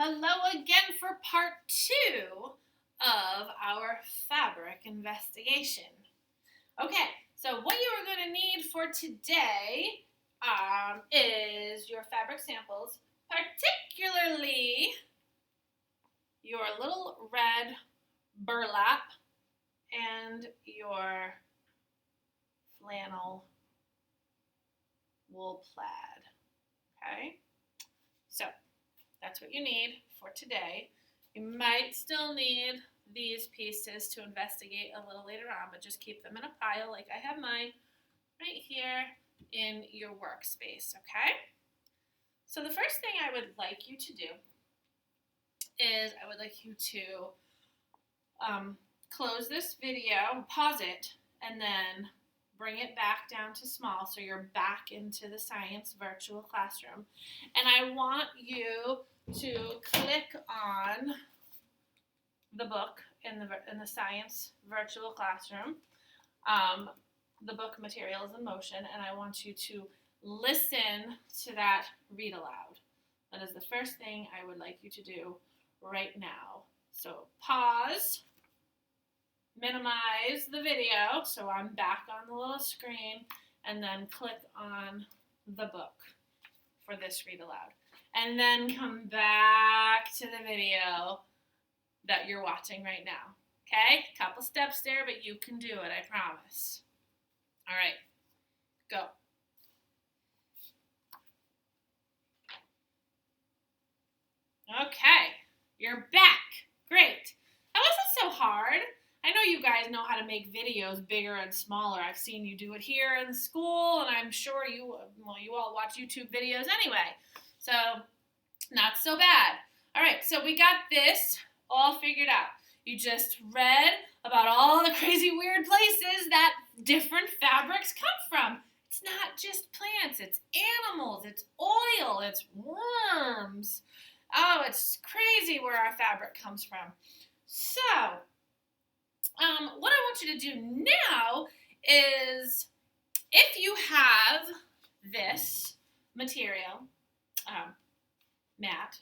Hello again for part 2 of our fabric investigation. Okay, so what you are going to need for today is your fabric samples, particularly your little red burlap and your flannel wool plaid. Okay, so that's what you need for today. You might still need these pieces to investigate a little later on, but just keep them in a pile like I have mine right here in your workspace, okay? So the first thing I would like you to do is I would like you to close this video, pause it, and then bring it back down to small so you're back into the science virtual classroom. And I want you to click on the book in the science virtual classroom, the book Materials in Motion, and I want you to listen to that read aloud. That is the first thing I would like you to do right now. So pause, minimize the video so I'm back on the little screen, and then click on the book for this read aloud. And then come back to the video that you're watching right now. Okay? Couple steps there, but you can do it, I promise. All right, go. Okay, you're back. Great. That wasn't so hard. I know you guys know how to make videos bigger and smaller. I've seen you do it here in school, and I'm sure you all watch YouTube videos anyway. So, not so bad. All right, so we got this all figured out. You just read about all the crazy weird places that different fabrics come from. It's not just plants, it's animals, it's oil, it's worms. Oh, it's crazy where our fabric comes from. So, what I want you to do now is, if you have this material, mat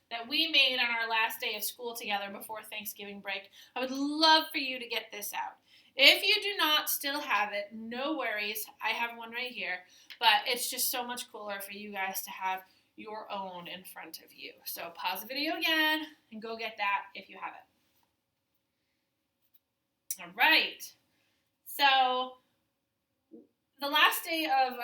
that we made on our last day of school together before Thanksgiving break, I would love for you to get this out. If you do not still have it, no worries. I have one right here, but it's just so much cooler for you guys to have your own in front of you. So pause the video again and go get that if you have it. All right. So the last day of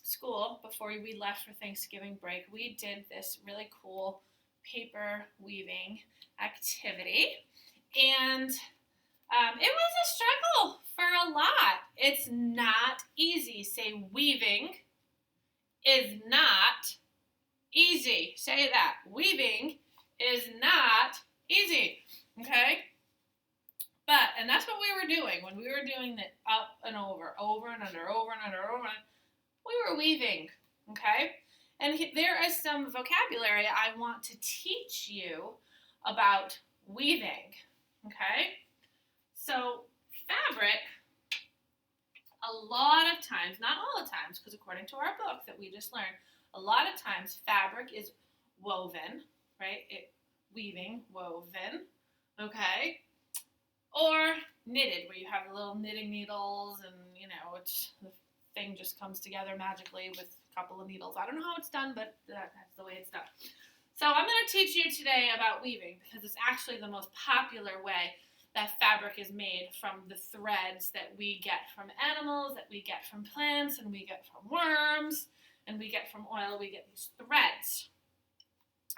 school before we left for Thanksgiving break, we did this really cool paper weaving activity, and it was a struggle for a lot. It's not easy. Say weaving is not easy. Say that. Weaving is not easy. Okay? And that's what we were doing when we were doing it up and over and under, over and under, over and under. We were weaving, okay? And there is some vocabulary I want to teach you about weaving, okay? So fabric, a lot of times, not all the times, because according to our book that we just learned, a lot of times fabric is woven, right? Weaving, woven, okay? Or knitted, where you have the little knitting needles and, the thing just comes together magically with a couple of needles. I don't know how it's done, but that's the way it's done. So I'm going to teach you today about weaving because it's actually the most popular way that fabric is made, from the threads that we get from animals, that we get from plants, and we get from worms, and we get from oil. We get these threads.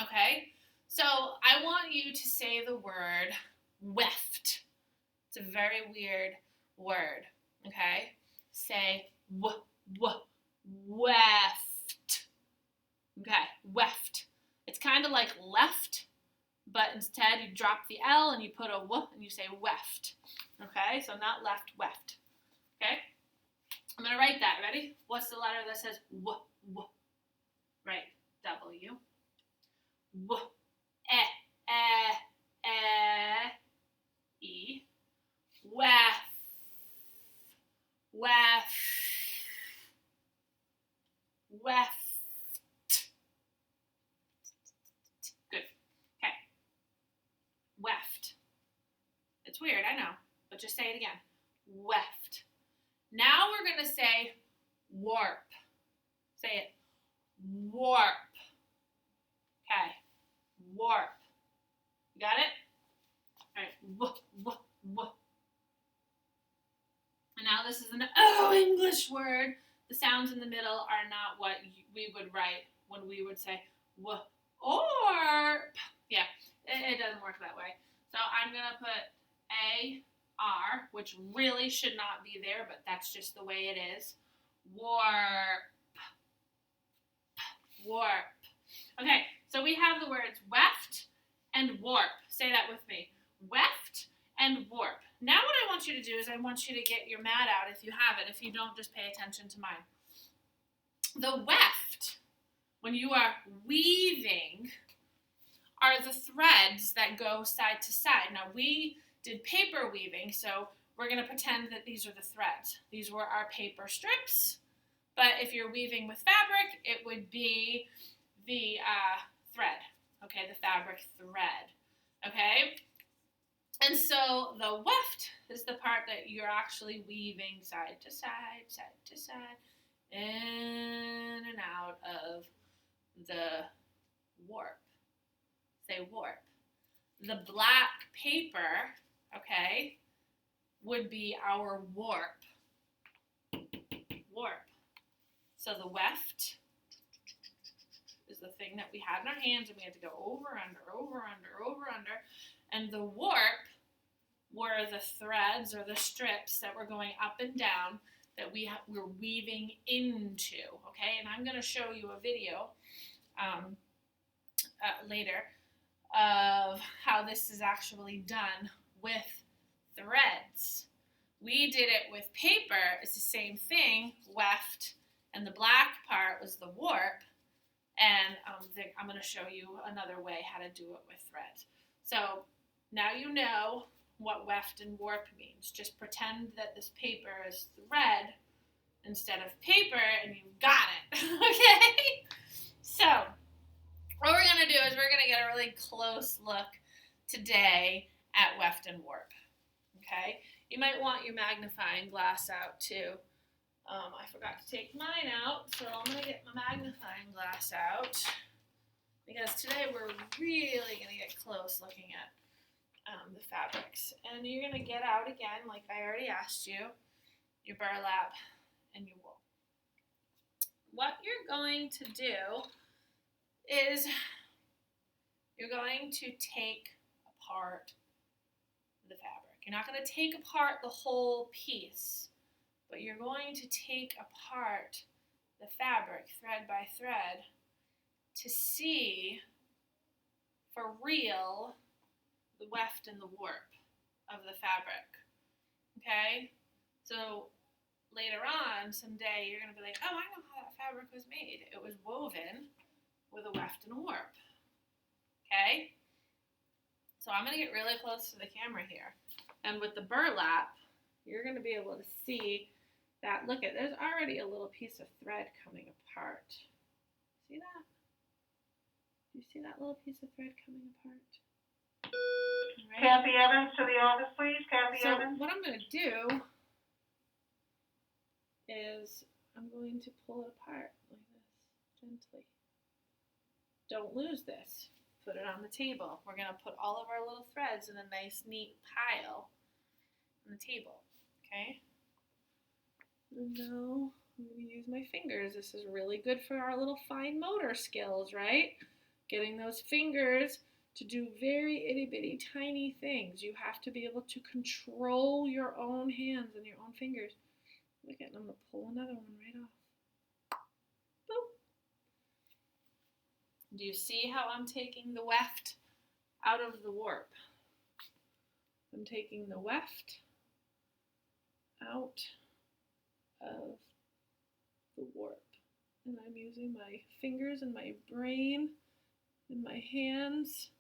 Okay? So I want you to say the word weft. It's a very weird word, okay? Say weft. Okay, weft. It's kind of like left, but instead you drop the L and you put a W and you say weft. Okay, so not left, weft. Okay? I'm going to write that. Ready? What's the letter that says W? Right, W. W. E. Weft. It's weird, I know, but just say it again. Weft. Now we're going to say warp. Say it. Warp. Okay. Warp. You got it? All right. And now this is an English word. The sounds in the middle are not what we would write when we would say warp. Yeah, it doesn't work that way. So I'm going to put A-R, which really should not be there, but that's just the way it is. Warp. Warp. Okay, so we have the words weft and warp. Say that with me. Weft and warp. Now what I want you to do is I want you to get your mat out if you have it. If you don't, just pay attention to mine. The weft, when you are weaving, are the threads that go side to side. Now we did paper weaving, so we're going to pretend that these are the threads. These were our paper strips, but if you're weaving with fabric, it would be the thread, okay, the fabric thread, okay? And so the weft is the part that you're actually weaving side to side, in and out of the warp. Say warp. The black paper, okay, would be our warp. Warp. So the weft is the thing that we had in our hands, and we had to go over, under. And the warp were the threads or the strips that were going up and down that we're weaving into, okay? And I'm going to show you a video later of how this is actually done with threads. We did it with paper. It's the same thing, weft, and the black part was the warp. And I'm going to show you another way how to do it with threads. So now you know what weft and warp means. Just pretend that this paper is thread instead of paper, and you've got it, okay? So what we're going to do is we're going to get a really close look today at weft and warp, okay? You might want your magnifying glass out too. I forgot to take mine out, so I'm going to get my magnifying glass out because today we're really going to get close looking at the fabrics. And you're going to get out again, like I already asked you, your burlap and your wool. What you're going to do is you're going to take apart the fabric. You're not going to take apart the whole piece, but you're going to take apart the fabric thread by thread to see for real the weft and the warp of the fabric, okay? So later on, someday, you're going to be like, oh, I know how that fabric was made. It was woven with a weft and a warp, okay? So I'm going to get really close to the camera here. And with the burlap, you're going to be able to see that. Look at, there's already a little piece of thread coming apart. See that? Do you see that little piece of thread coming apart? Right. Kathy Evans to the office, please. Kathy Evans. So what I'm going to do is I'm going to pull it apart like this, gently. Don't lose this. Put it on the table. We're going to put all of our little threads in a nice, neat pile on the table, okay? And now I'm going to use my fingers. This is really good for our little fine motor skills, right? Getting those fingers to do very itty-bitty tiny things. You have to be able to control your own hands and your own fingers. Look at it, I'm going to pull another one right off. Boom. Do you see how I'm taking the weft out of the warp? I'm taking the weft out of the warp. And I'm using my fingers and my brain and my hands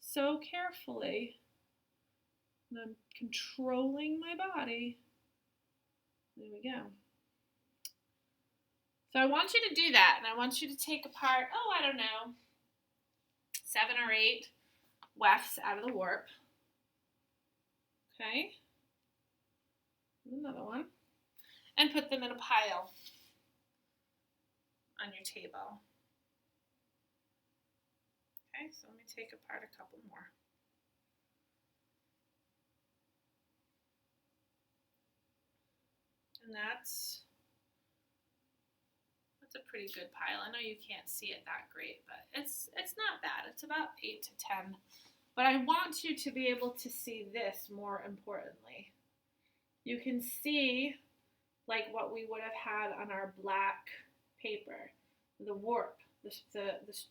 so carefully. And I'm controlling my body. There we go. So I want you to do that, and I want you to take apart, I don't know, 7 or 8 wefts out of the warp. Okay. Another one. And put them in a pile on your table. Okay, so let me take apart a couple more. And that's a pretty good pile. I know you can't see it that great, but it's not bad. It's about 8 to 10. But I want you to be able to see this more importantly. You can see like what we would have had on our black paper, the warp, the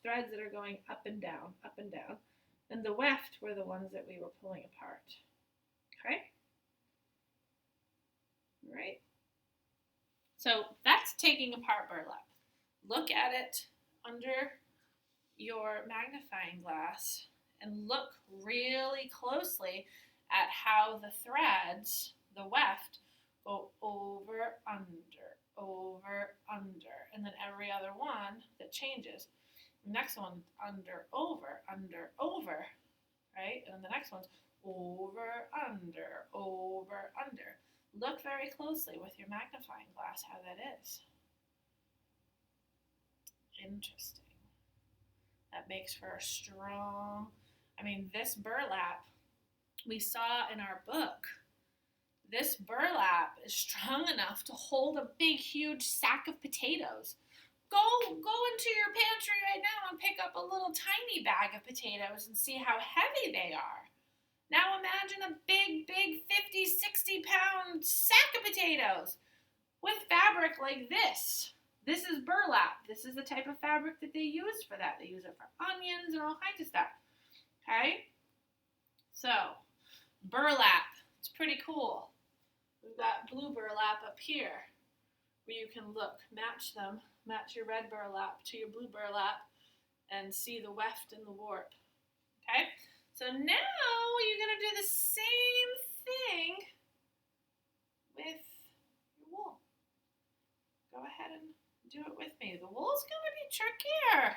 threads that are going up and down, and the weft were the ones that we were pulling apart. Okay? All right. So that's taking apart burlap. Look at it under your magnifying glass and look really closely at how the threads, the weft, go over, under, and then every other one that changes. The next one, under, over, right? And the next one's over, under. Look very closely with your magnifying glass how that is. Interesting. That makes for a strong, this burlap we saw in our book. This burlap is strong enough to hold a big, huge sack of potatoes. Go into your pantry right now and pick up a little tiny bag of potatoes and see how heavy they are. Now imagine a big, 50, 60-pound sack of potatoes with fabric like this. This is burlap. This is the type of fabric that they use for that. They use it for onions and all kinds of stuff. Okay? So, burlap. It's pretty cool. We've got blue burlap up here where you can look, match your red burlap to your blue burlap and see the weft and the warp. Okay? So now you're going to do the same thing with your wool. Go ahead and do it with me. The wool's going to be trickier.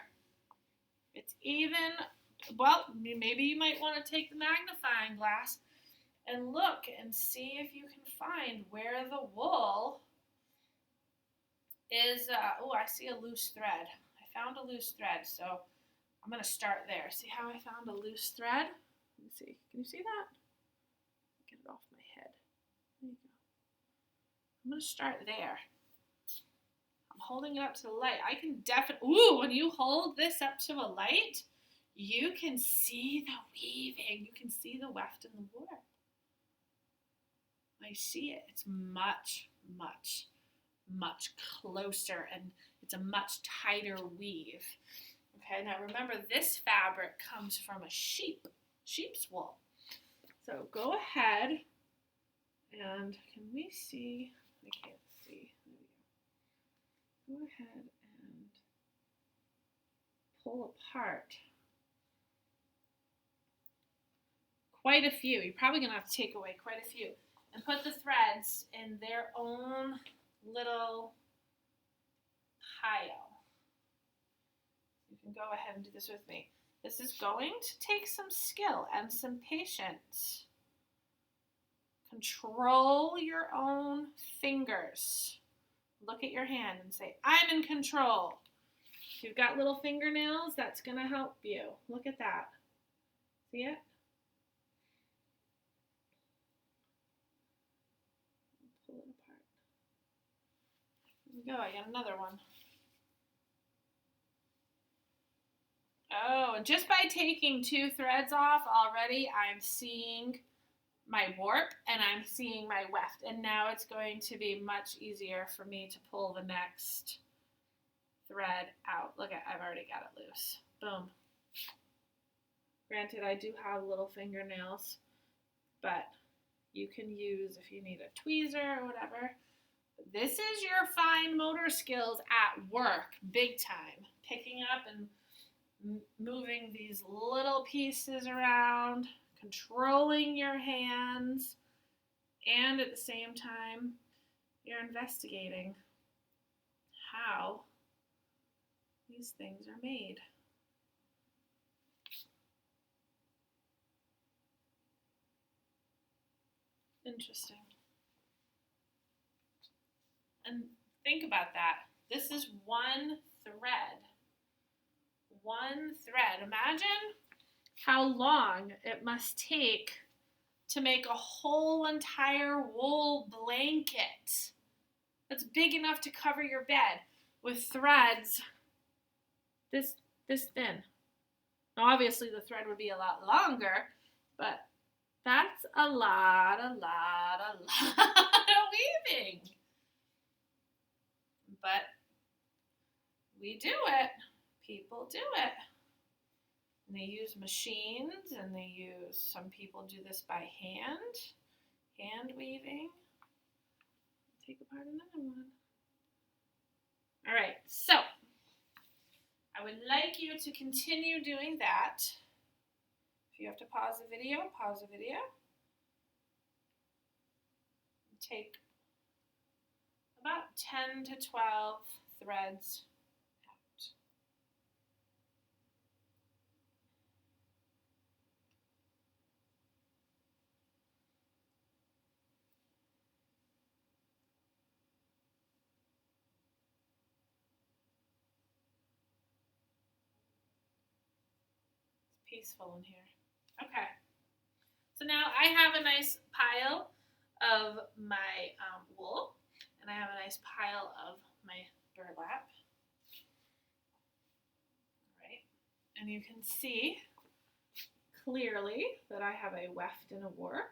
It's even, maybe you might want to take the magnifying glass and look and see if you can find where the wool is. I see a loose thread. I found a loose thread, so I'm going to start there. See how I found a loose thread? Let me see. Can you see that? Get it off my head. There you go. I'm going to start there. I'm holding it up to the light. I can definitely, when you hold this up to a light, you can see the weaving. You can see the weft and the warp. I see it. It's much, much, much closer, and it's a much tighter weave. Okay, now remember this fabric comes from a sheep's wool. So go ahead and can we see? I can't see. There we go. Go ahead and pull apart quite a few. You're probably going to have to take away quite a few and put the threads in their own little pile. You can go ahead and do this with me. This is going to take some skill and some patience. Control your own fingers. Look at your hand and say, I'm in control. If you've got little fingernails, that's going to help you. Look at that. See it? Pull it apart. There we go. I got another one. Oh, and just by taking 2 threads off already, I'm seeing my warp and I'm seeing my weft. And now it's going to be much easier for me to pull the next thread out. Look, I've already got it loose. Boom. Granted, I do have little fingernails, but you can use, if you need a tweezer or whatever. This is your fine motor skills at work, big time. Picking up and moving these little pieces around, controlling your hands, and at the same time, you're investigating how these things are made. Interesting. And think about that. This is one thread. One thread. Imagine how long it must take to make a whole entire wool blanket that's big enough to cover your bed with threads this thin. Now obviously the thread would be a lot longer, but that's a lot of weaving. But we do it. People do it. And they use machines, and some people do this by hand weaving. Take apart another one. All right, so I would like you to continue doing that. If you have to pause the video, pause the video. Take about 10 to 12 threads out. It's peaceful in here. Okay. So now I have a nice pile of my wool, and I have a nice pile of my burlap. All right. And you can see clearly that I have a weft and a warp.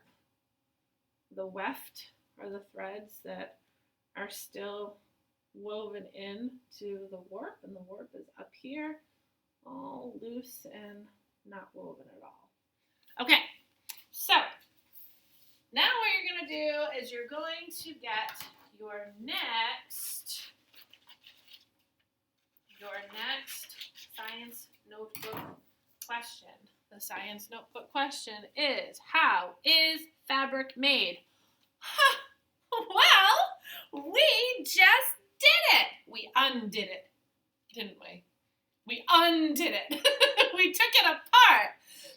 The weft are the threads that are still woven into the warp, and the warp is up here, all loose and not woven at all. Okay, so now what you're going to do is you're going to get your next science notebook question. The science notebook question is, how is fabric made? Well, we just did it. We undid it, didn't we? We undid it. We took it apart.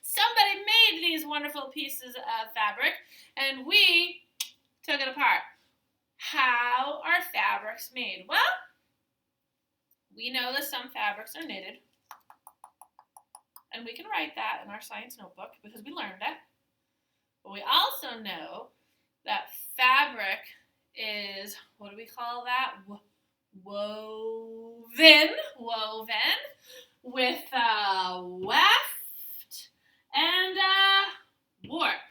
Somebody made these wonderful pieces of fabric, and we took it apart. How are fabrics made? Well, we know that some fabrics are knitted, and we can write that in our science notebook because we learned it. But we also know that fabric is, what do we call that? Woven with a weft and a warp.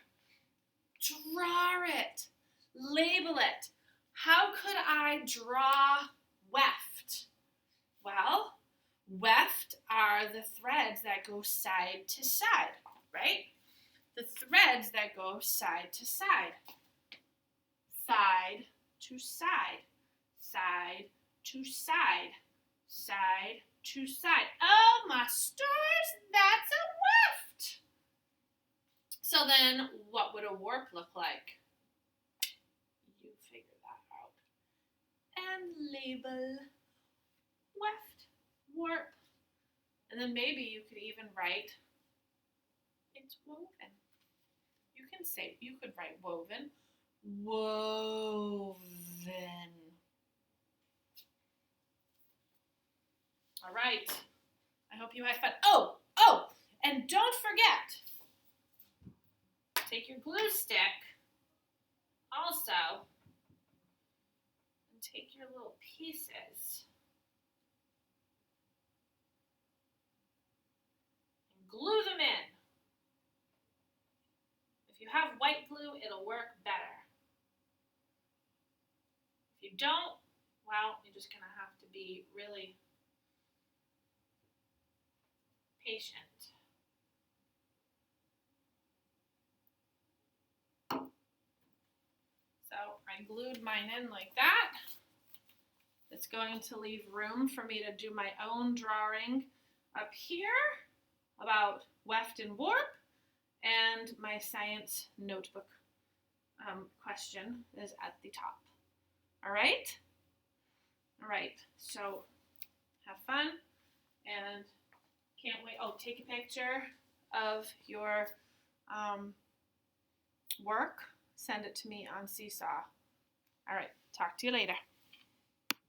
Draw it. Label it. How could I draw weft? Well, weft are the threads that go side to side, right? The threads that go side to side. Side to side. Side to side. Side to side. Oh, my stars, that's a weft. So then, what would a warp look like? You figure that out. And label weft, warp. And then maybe you could even write, it's woven. You could write woven. Woven. All right. I hope you had fun. Oh, and don't forget, take your glue stick also and take your little pieces and glue them in. If you have white glue, it'll work better. If you don't, well, you're just going to have to be really patient. So I glued mine in like that. It's going to leave room for me to do my own drawing up here about weft and warp, and my science notebook question is at the top. All right? All right, so have fun, and can't wait. Oh, take a picture of your work send it to me on Seesaw. All right, talk to you later.